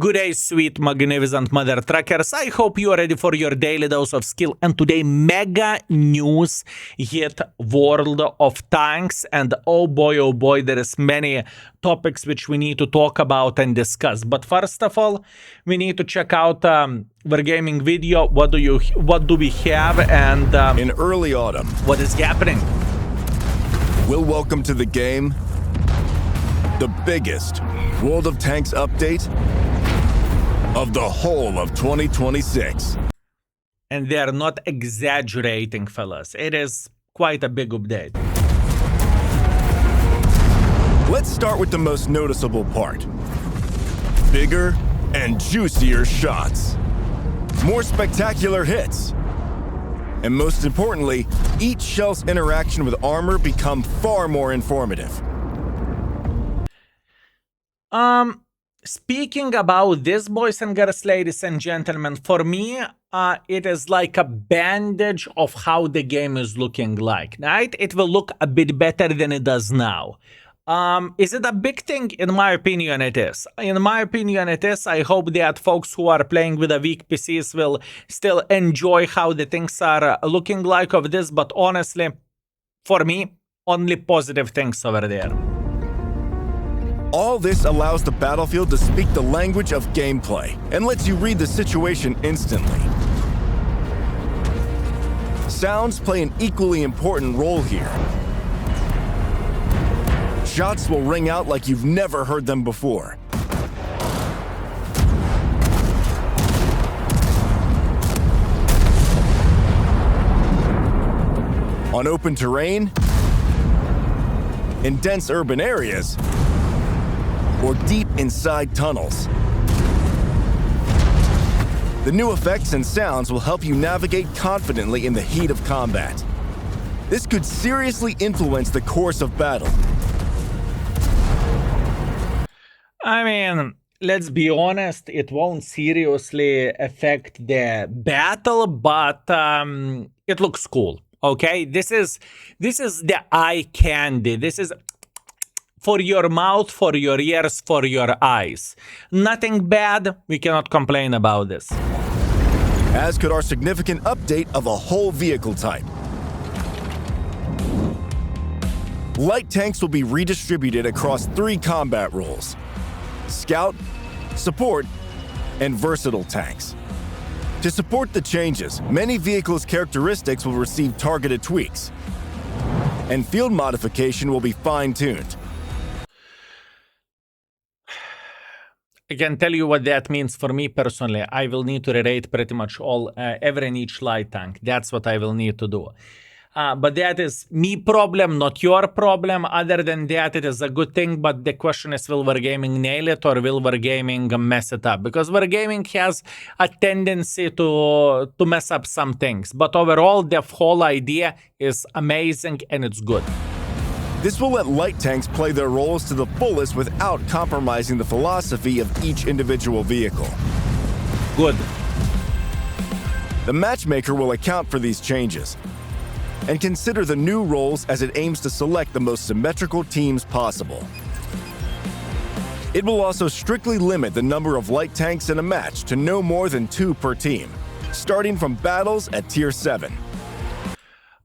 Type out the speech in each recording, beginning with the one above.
Good day, sweet, magnificent mother truckers. I hope you are ready for your daily dose of skill. And today, mega news hit World of Tanks. And oh boy, there is many topics which we need to talk about and discuss. But first of all, we need to check out Wargaming video. What do we have? And in early autumn, what is happening? We'll welcome to the game the biggest World of Tanks update of the whole of 2026. And they are not exaggerating, fellas. It is quite a big update. Let's start with the most noticeable part. Bigger and juicier shots. More spectacular hits. And most importantly, each shell's interaction with armor become far more informative. Speaking about this, boys and girls, ladies and gentlemen, for me, it is like a bandage of how the game is looking like, right? It will look a bit better than it does now. Is it a big thing? In my opinion, it is. In my opinion, it is. I hope that folks who are playing with a weak PCs will still enjoy how the things are looking like of this, but honestly, for me, only positive things over there. All this allows the battlefield to speak the language of gameplay and lets you read the situation instantly. Sounds play an equally important role here. Shots will ring out like you've never heard them before. On open terrain, in dense urban areas, or deep inside tunnels. The new effects and sounds will help you navigate confidently in the heat of combat. This could seriously influence the course of battle. I mean, let's be honest, it won't seriously affect the battle, but it looks cool, okay? This is the eye candy. This is for your mouth, for your ears, for your eyes. Nothing bad, we cannot complain about this. As could our significant update of a whole vehicle type. Light tanks will be redistributed across 3 combat roles: Scout, Support, and Versatile tanks. To support the changes, many vehicles' characteristics will receive targeted tweaks, and field modification will be fine-tuned. I can tell you what that means for me personally. I will need to rate pretty much every and each light tank. That's what I will need to do. But that is me problem, not your problem. Other than that, it is a good thing. But the question is, will Wargaming nail it or will Wargaming mess it up? Because Wargaming has a tendency to mess up some things. But overall, the whole idea is amazing and it's good. This will let light tanks play their roles to the fullest without compromising the philosophy of each individual vehicle. Good. The matchmaker will account for these changes and consider the new roles as it aims to select the most symmetrical teams possible. It will also strictly limit the number of light tanks in a match to no more than 2 per team, starting from battles at Tier 7.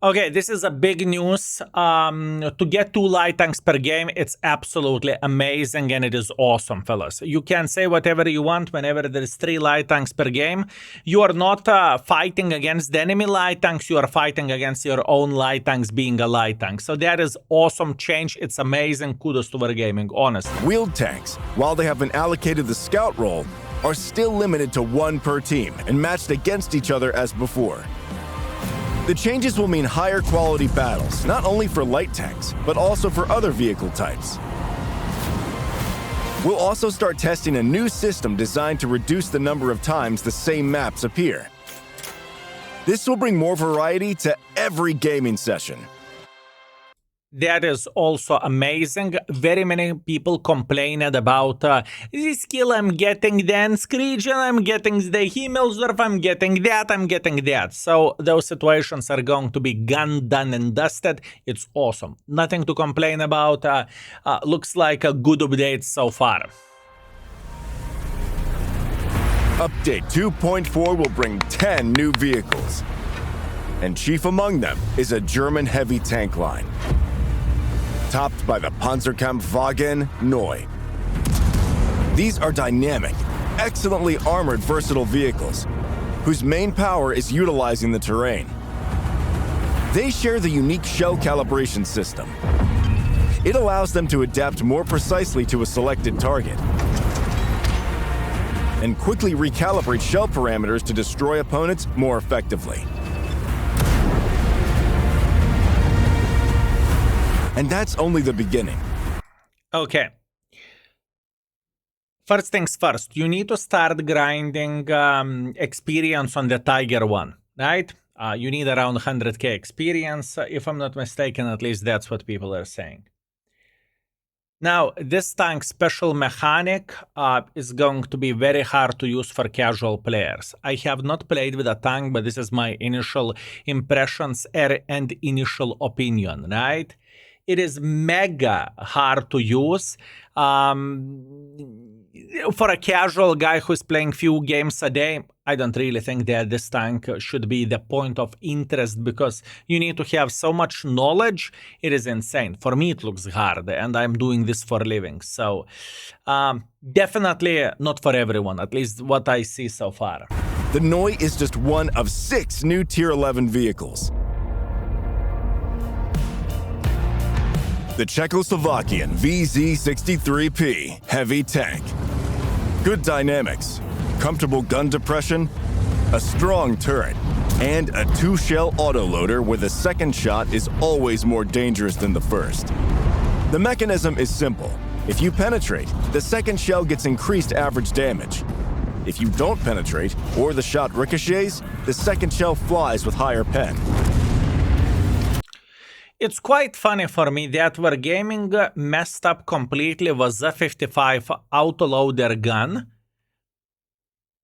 Okay, this is a big news. To get 2 light tanks per game, it's absolutely amazing and it is awesome, fellas. You can say whatever you want whenever there is 3 light tanks per game. You are not fighting against the enemy light tanks, you are fighting against your own light tanks being a light tank. So that is awesome change. It's amazing. Kudos to Wargaming, honestly. Wheeled tanks, while they have been allocated the scout role, are still limited to 1 per team and matched against each other as before. The changes will mean higher quality battles, not only for light tanks, but also for other vehicle types. We'll also start testing a new system designed to reduce the number of times the same maps appear. This will bring more variety to every gaming session. That is also amazing. Very many people complained about the skill I'm getting, the Inscription, I'm getting the Himmelsdorf, I'm getting that. So those situations are going to be gone, done and dusted. It's awesome. Nothing to complain about. Looks like a good update so far. Update 2.4 will bring 10 new vehicles. And chief among them is a German heavy tank line, topped by the Panzerkampfwagen Neu. These are dynamic, excellently armored, versatile vehicles, whose main power is utilizing the terrain. They share the unique shell calibration system. It allows them to adapt more precisely to a selected target and quickly recalibrate shell parameters to destroy opponents more effectively. And that's only the beginning. Okay. First things first, you need to start grinding experience on the Tiger one, right? You need around 100k experience. If I'm not mistaken, at least that's what people are saying. Now, this tank's special mechanic is going to be very hard to use for casual players. I have not played with a tank, but this is my initial impressions and initial opinion, right? It is mega hard to use. For a casual guy who's playing few games a day, I don't really think that this tank should be the point of interest because you need to have so much knowledge. It is insane. For me, it looks hard, and I'm doing this for a living. So definitely not for everyone, at least what I see so far. The Neu is just one of 6 new Tier 11 vehicles. The Czechoslovakian VZ-63P heavy tank. Good dynamics, comfortable gun depression, a strong turret, and a 2-shell autoloader where the second shot is always more dangerous than the first. The mechanism is simple. If you penetrate, the second shell gets increased average damage. If you don't penetrate, or the shot ricochets, the second shell flies with higher pen. It's quite funny for me that Wargaming messed up completely with the 55 autoloader gun,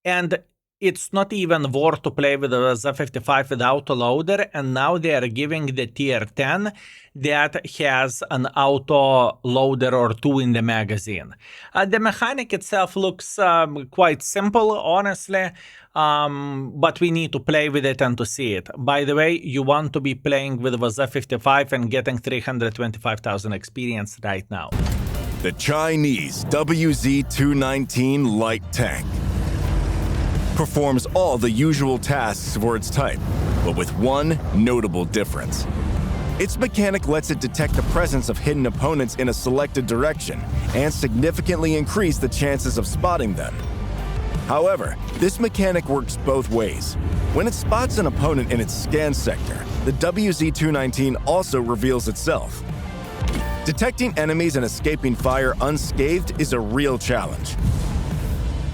and it's not even worth to play with the Z55 with autoloader, and now they are giving the tier 10 that has an autoloader or 2 in the magazine. The mechanic itself looks quite simple, honestly, but we need to play with it and to see it. By the way, you want to be playing with the Z55 and getting 325,000 experience right now. The Chinese WZ-219 light tank performs all the usual tasks for its type, but with one notable difference. Its mechanic lets it detect the presence of hidden opponents in a selected direction and significantly increase the chances of spotting them. However, this mechanic works both ways. When it spots an opponent in its scan sector, the WZ-219 also reveals itself. Detecting enemies and escaping fire unscathed is a real challenge.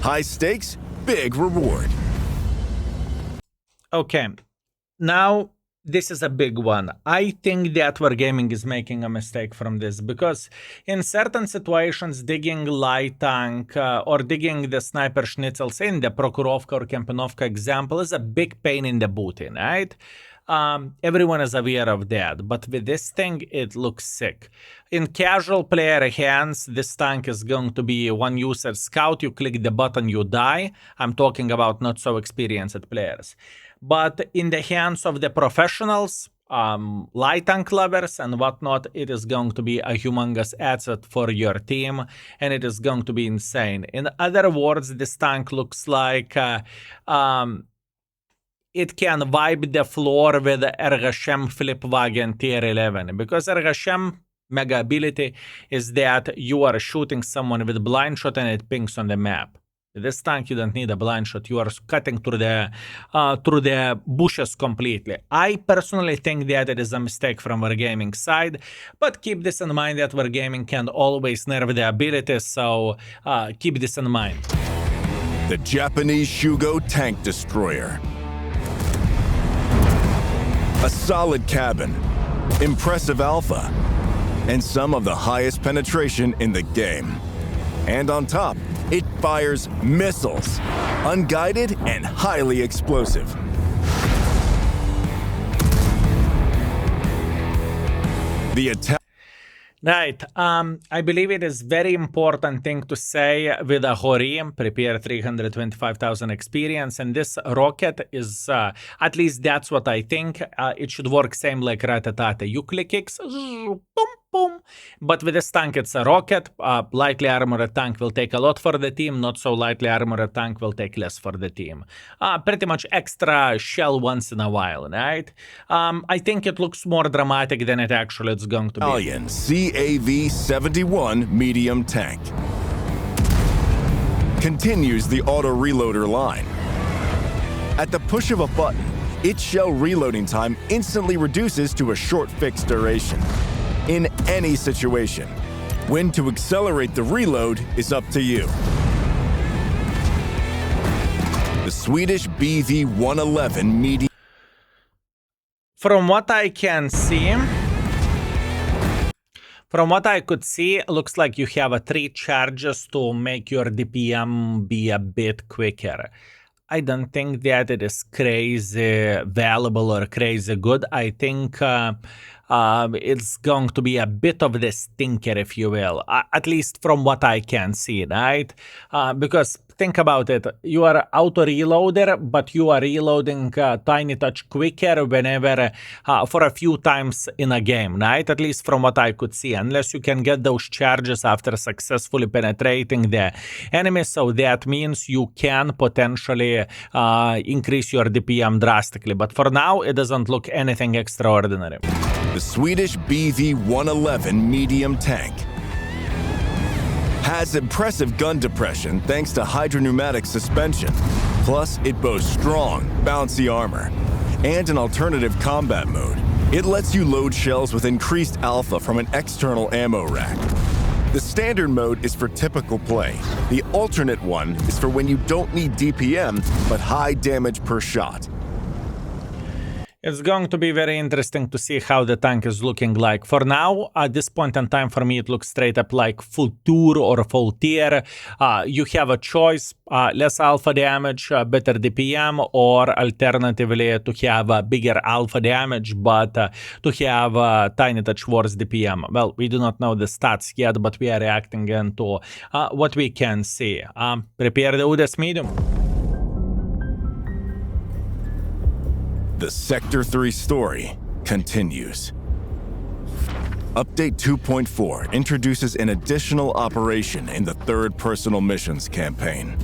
High stakes, big reward. Okay, now this is a big one. I think that Wargaming is making a mistake from this because in certain situations, digging light tank or digging the sniper schnitzels in the Prokhorovka or Kempenovka example is a big pain in the booty, right? Everyone is aware of that, but with this thing, it looks sick. In casual player hands, this tank is going to be one user scout. You click the button, you die. I'm talking about not so experienced players. But in the hands of the professionals, light tank lovers and whatnot, it is going to be a humongous asset for your team, and it is going to be insane. In other words, this tank looks like it can wipe the floor with Ergashem Flipwagen Tier 11, because Ergashem mega ability is that you are shooting someone with blind shot and it pings on the map. With this tank, you don't need a blind shot. You are cutting through the bushes completely. I personally think that it is a mistake from Wargaming side, but keep this in mind that Wargaming can always nerf the ability, so keep this in mind. The Japanese Shugo Tank Destroyer. A solid cabin, impressive alpha, and some of the highest penetration in the game. And on top, it fires missiles, unguided and highly explosive. Right. I believe it is very important thing to say with a Hori, prepare 325,000 experience, and this rocket is, at least that's what I think. It should work same like Ratatata. You click X, boom, boom. But with this tank, it's a rocket. Lightly armored tank will take a lot for the team. Not so lightly armored tank will take less for the team. Pretty much extra shell once in a while, right? I think it looks more dramatic than it actually is going to be. Italian CAV-71 medium tank. Continues the auto-reloader line. At the push of a button, its shell reloading time instantly reduces to a short fixed duration. In any situation, when to accelerate the reload is up to you. The Swedish BV-111 medium. From what I can see, from what I could see, looks like you have 3 charges to make your DPM be a bit quicker. I don't think that it is crazy valuable or crazy good. I think it's going to be a bit of the stinker, if you will, at least from what I can see, right? Because think about it, you are auto-reloader, but you are reloading tiny touch quicker whenever, for a few times in a game, right? At least from what I could see, unless you can get those charges after successfully penetrating the enemy, so that means you can potentially increase your DPM drastically, but for now, it doesn't look anything extraordinary. The Swedish BV-111 medium tank has impressive gun depression thanks to hydropneumatic suspension. Plus, it boasts strong, bouncy armor and an alternative combat mode. It lets you load shells with increased alpha from an external ammo rack. The standard mode is for typical play. The alternate one is for when you don't need DPM, but high damage per shot. It's going to be very interesting to see how the tank is looking like. For now, at this point in time, for me, it looks straight up like full tour or full tier. You have a choice, less alpha damage, better DPM, or alternatively to have a bigger alpha damage, but to have tiny touch worse DPM. Well, we do not know the stats yet, but we are reacting into what we can see. Prepare the UDES medium. The Sector 3 story continues. Update 2.4 introduces an additional operation in the third personal missions campaign.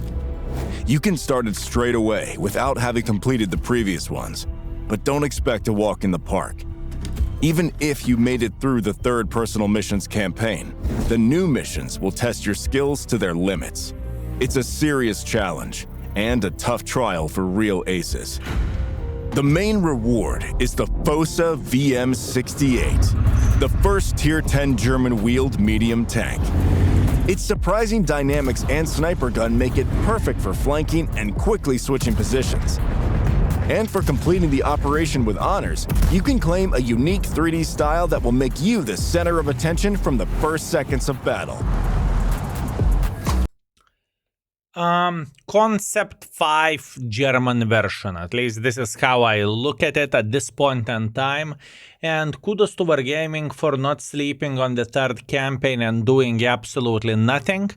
You can start it straight away without having completed the previous ones, but don't expect to walk in the park. Even if you made it through the third personal missions campaign, the new missions will test your skills to their limits. It's a serious challenge and a tough trial for real aces. The main reward is the Fossa VM68, the first Tier 10 German-wheeled medium tank. Its surprising dynamics and sniper gun make it perfect for flanking and quickly switching positions. And for completing the operation with honors, you can claim a unique 3D style that will make you the center of attention from the first seconds of battle. Concept 5 German version, at least this is how I look at it at this point in time, and kudos to Wargaming for not sleeping on the third campaign and doing absolutely nothing.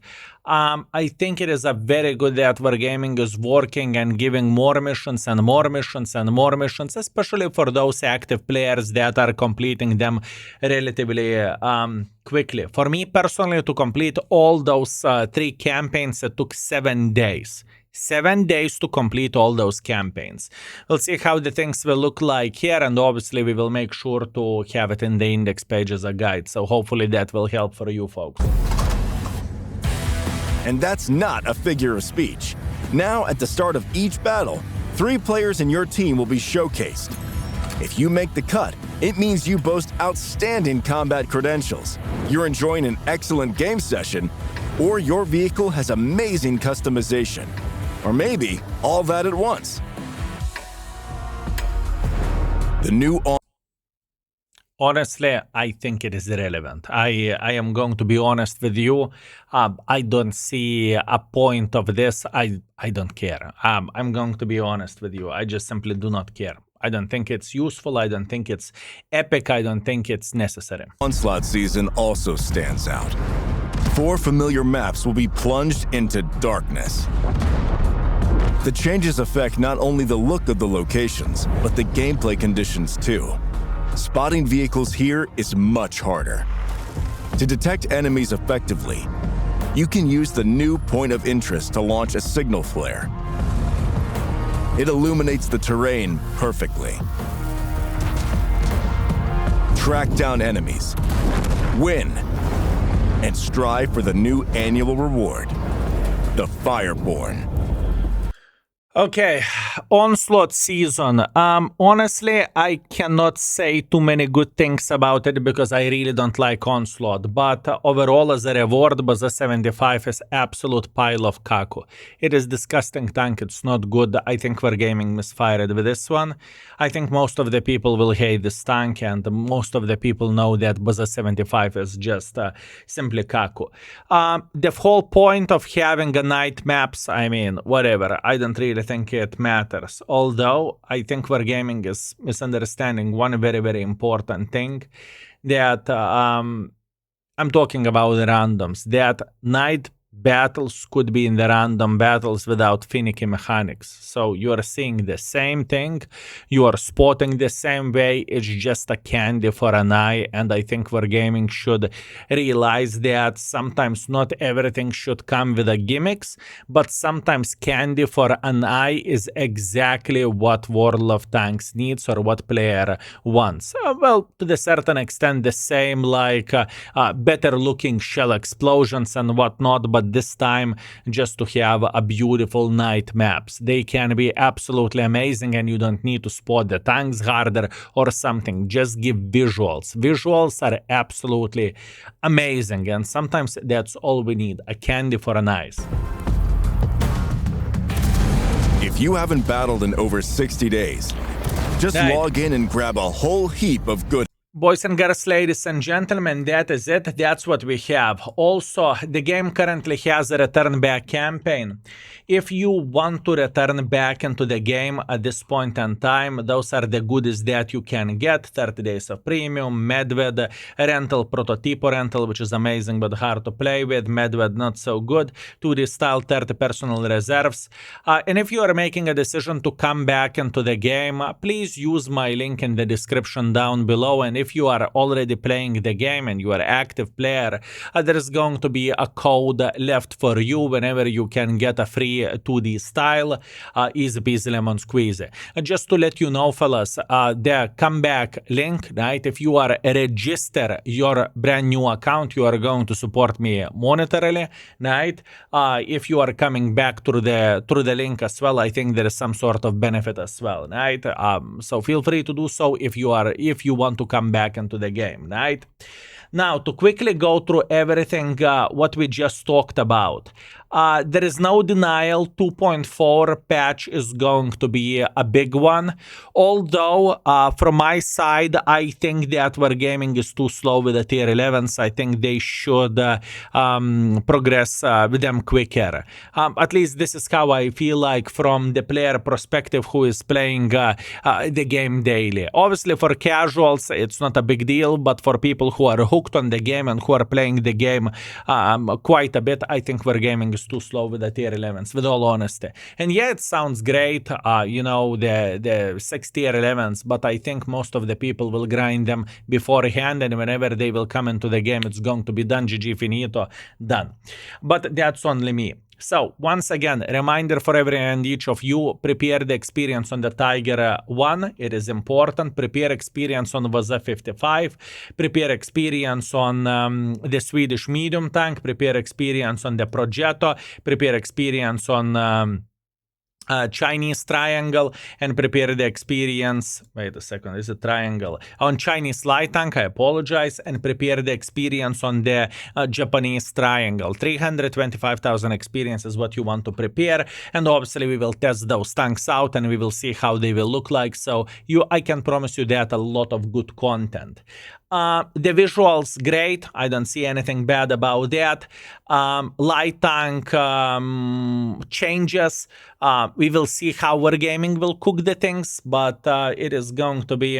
I think it is a very good that Wargaming is working and giving more missions and more missions and more missions, especially for those active players that are completing them relatively quickly. For me personally, to complete all those 3 campaigns, it took 7 days. 7 days to complete all those campaigns. We'll see how the things will look like here, and obviously we will make sure to have it in the index page as a guide, so hopefully that will help for you folks. And that's not a figure of speech. Now, at the start of each battle, 3 players in your team will be showcased. If you make the cut, it means you boast outstanding combat credentials, you're enjoying an excellent game session, or your vehicle has amazing customization. Or maybe all that at once. The new Honestly, I think it is irrelevant. I am going to be honest with you. I don't see a point of this. I don't care. I'm going to be honest with you. I just simply do not care. I don't think it's useful. I don't think it's epic. I don't think it's necessary. Onslaught season also stands out. 4 familiar maps will be plunged into darkness. The changes affect not only the look of the locations, but the gameplay conditions too. Spotting vehicles here is much harder. To detect enemies effectively, you can use the new point of interest to launch a signal flare. It illuminates the terrain perfectly. Track down enemies, win, and strive for the new annual reward, the Fireborn. Okay, Onslaught season. Honestly, I cannot say too many good things about it because I really don't like Onslaught. But overall, as a reward, Baza 75 is absolute pile of kaku. It is disgusting tank. It's not good. I think Wargaming misfired with this one. I think most of the people will hate this tank, and most of the people know that Baza 75 is just simply kaku. The whole point of having a night maps, I mean, whatever. I don't really think it matters. Although I think Wargaming is misunderstanding one very, very important thing, that I'm talking about the randoms, that night battles could be in the random battles without finicky mechanics. So you are seeing the same thing, you are spotting the same way, it's just a candy for an eye, and I think Wargaming should realize that sometimes not everything should come with a gimmicks, but sometimes candy for an eye is exactly what World of Tanks needs or what player wants. Well, to a certain extent the same, like better looking shell explosions and whatnot, but this time just to have a beautiful night maps. They can be absolutely amazing and you don't need to spot the tanks harder or something. Just give visuals. Visuals are absolutely amazing, and sometimes that's all we need, a candy for an eyes. If you haven't battled in over 60 days, just log in and grab a whole heap of good. Boys and girls, ladies and gentlemen, that is it. That's what we have. Also, the game currently has a return back campaign. If you want to return back into the game at this point in time, those are the goodies that you can get. 30 days of premium, Medved, rental, prototypo rental, which is amazing but hard to play with. Medved not so good. 2D style, 30 personal reserves. And if you are making a decision to come back into the game, please use my link in the description down below. And if you are already playing the game and you are an active player, there is going to be a code left for you whenever you can get a free 2D style, easy peasy lemon squeezy. Just to let you know, fellas, the comeback link, right? If you are register your brand new account, you are going to support me monetarily, right? If you are coming back through the link as well, I think there is some sort of benefit as well, right? So feel free to do so if you want to come back into the game, right? Now, to quickly go through everything what we just talked about. There is no denial, 2.4 patch is going to be a big one. Although, from my side, I think that Wargaming is too slow with the tier 11s. I think they should progress with them quicker. At least this is how I feel like from the player perspective who is playing the game daily. Obviously, for casuals, it's not a big deal, but for people who are hooked on the game and who are playing the game quite a bit, I think Wargaming is too slow with the tier 11s, with all honesty. And yeah, it sounds great, you know, the 6 tier 11s, but I think most of the people will grind them beforehand, and whenever they will come into the game, it's going to be done, GG finito, done. But that's only me. So, once again, reminder for every and each of you, prepare the experience on the Tiger 1, it is important. Prepare experience on Vaza 55, prepare experience on the Swedish medium tank, prepare experience on the Progetto, prepare experience on Chinese triangle, and prepare the experience, wait a second, is it triangle? On Chinese light tank, I apologize, and prepare the experience on the Japanese triangle. 325,000 experience is what you want to prepare, and obviously we will test those tanks out and we will see how they will look like, so I can promise you that a lot of good content. The visuals, great. I don't see anything bad about that. Light tank changes. We will see how Wargaming will cook the things, but it is going to be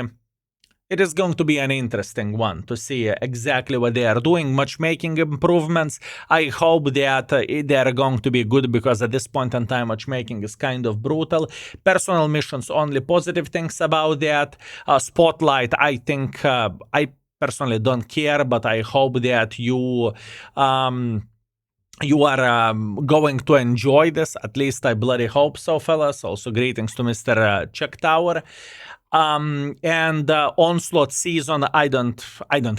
an interesting one to see exactly what they are doing. Matchmaking improvements. I hope that they are going to be good, because at this point in time, matchmaking is kind of brutal. Personal missions, only positive things about that. Spotlight, I think I personally don't care, but I hope that you are going to enjoy this. At least I bloody hope so, fellas. Also, greetings to Mr. Chuck Tower. And Onslaught season, I don't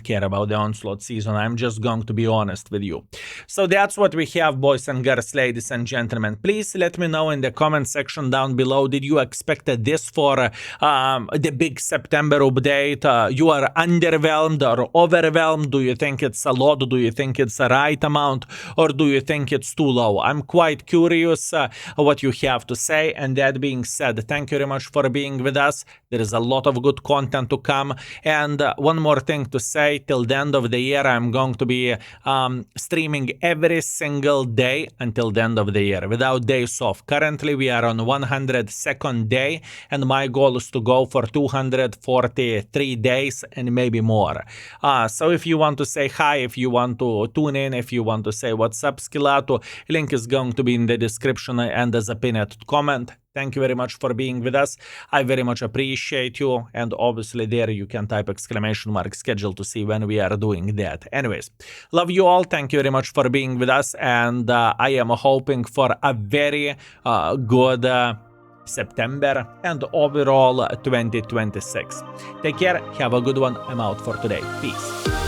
care about the Onslaught season. I'm just going to be honest with you. So that's what we have, boys and girls, ladies and gentlemen. Please let me know in the comment section down below. Did you expect this for the big September update? You are underwhelmed or overwhelmed? Do you think it's a lot? Do you think it's a right amount? Or do you think it's too low? I'm quite curious what you have to say. And that being said, thank you very much for being with us. There is a lot of good content to come. And one more thing to say, till the end of the year, I'm going to be streaming every single day until the end of the year, without days off. Currently, we are on 102nd day, and my goal is to go for 243 days and maybe more. So if you want to say hi, if you want to tune in, if you want to say what's up, Skilato, link is going to be in the description and as a pinned comment. Thank you very much for being with us. I very much appreciate you. And obviously there you can type !schedule to see when we are doing that. Anyways, love you all. Thank you very much for being with us. And I am hoping for a very good September and overall 2026. Take care. Have a good one. I'm out for today. Peace.